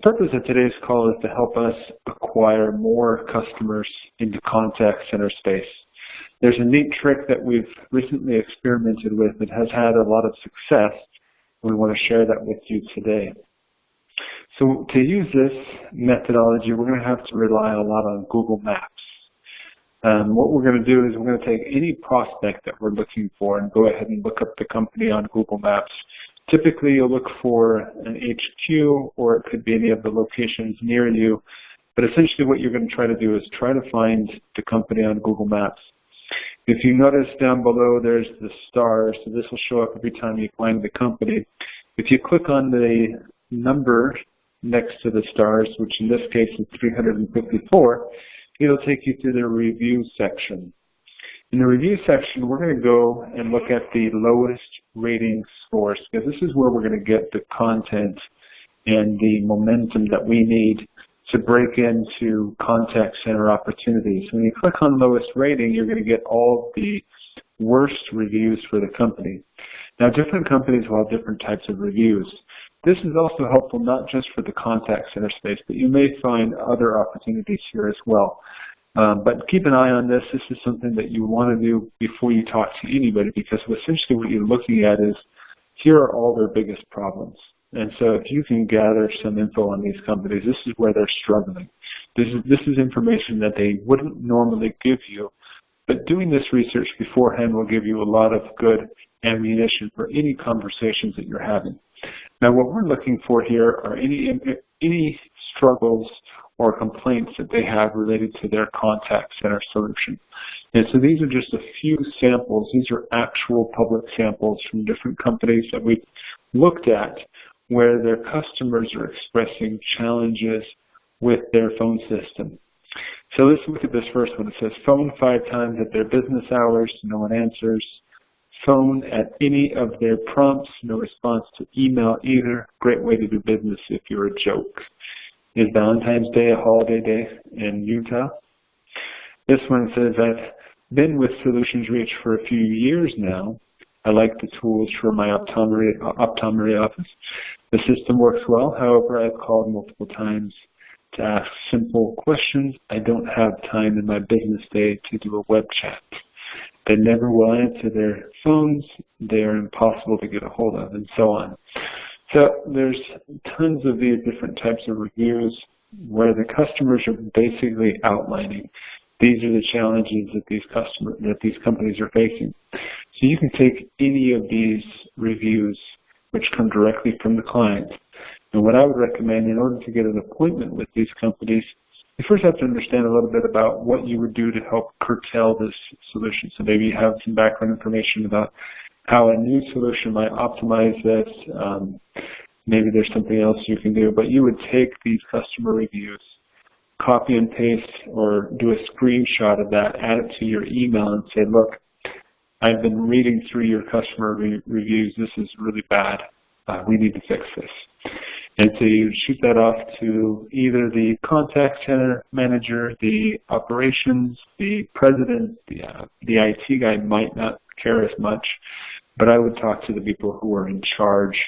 purpose of today's call is to help us acquire more customers in the contact center space. There's a neat trick that we've recently experimented with that has had a lot of success. We want to share that with you today. So to use this methodology, we're going to have to rely a lot on Google Maps. What we're going to do is we're going to take any prospect that we're looking for and go ahead and look up the company on Google Maps. Typically, you'll look for an HQ, or it could be any of the locations near you. But essentially what you're going to try to do is try to find the company on Google Maps. If you notice down below, there's the stars, so this will show up every time you find the company. If you click on the number next to the stars, which in this case is 354, it'll take you to the review section. In the review section, we're going to go and look at the lowest rating scores, because this is where we're going to get the content and the momentum that we need to break into contact center opportunities. When you click on lowest rating, you're going to get all the worst reviews for the company. Now, different companies will have different types of reviews. This is also helpful not just for the contact center space, but you may find other opportunities here as well. But keep an eye on this. This is something that you want to do before you talk to anybody, because essentially what you're looking at is, here are all their biggest problems. And so if you can gather some info on these companies, this is where they're struggling. This is information that they wouldn't normally give you. But doing this research beforehand will give you a lot of good ammunition for any conversations that you're having. Now, what we're looking for here are any struggles or complaints that they have related to their contact center solution. And so these are just a few samples. These are actual public samples from different companies that we've looked at where their customers are expressing challenges with their phone system. So let's look at this first one. It says, phone 5 times at their business hours, no one answers. Phone at any of their prompts, no response to email either. Great way to do business if you're a joke. Is Valentine's Day a holiday day in Utah? This one says, I've been with Solutions Reach for a few years now. I like the tools for my optometry office. The system works well. However, I've called multiple times to ask simple questions. I don't have time in my business day to do a web chat. They never will answer their phones. They are impossible to get a hold of, and so on. So there's tons of these different types of reviews where the customers are basically outlining these are the challenges that these companies are facing. So you can take any of these reviews which come directly from the client. And what I would recommend, in order to get an appointment with these companies, you first have to understand a little bit about what you would do to help curtail this solution. So maybe you have some background information about how a new solution might optimize this. Maybe there's something else you can do. But you would take these customer reviews, copy and paste, or do a screenshot of that, add it to your email and say, look, I've been reading through your customer reviews. This is really bad. We need to fix this. And so you shoot that off to either the contact center manager, the operations, the president. The IT guy might not care as much, but I would talk to the people who are in charge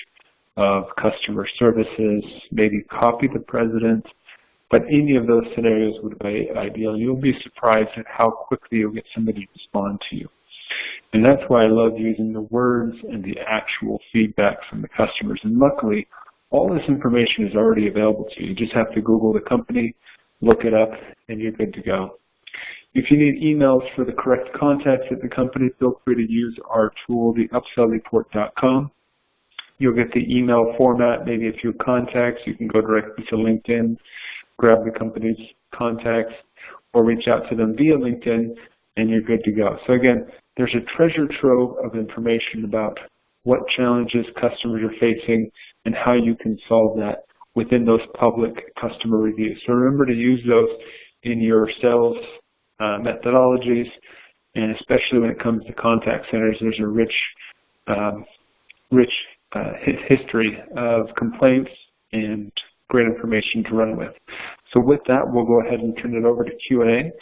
of customer services, maybe copy the president. But any of those scenarios would be ideal. You'll be surprised at how quickly you'll get somebody to respond to you. And that's why I love using the words and the actual feedback from the customers. And luckily, all this information is already available to you. You just have to Google the company, look it up, and you're good to go. If you need emails for the correct contacts at the company, feel free to use our tool, the upsellreport.com. You'll get the email format, maybe a few contacts. You can go directly to LinkedIn, grab the company's contacts, or reach out to them via LinkedIn, and you're good to go. So again, there's a treasure trove of information about what challenges customers are facing and how you can solve that within those public customer reviews. So remember to use those in your sales methodologies, and especially when it comes to contact centers, there's a rich history of complaints and great information to run with. So with that, we'll go ahead and turn it over to Q&A.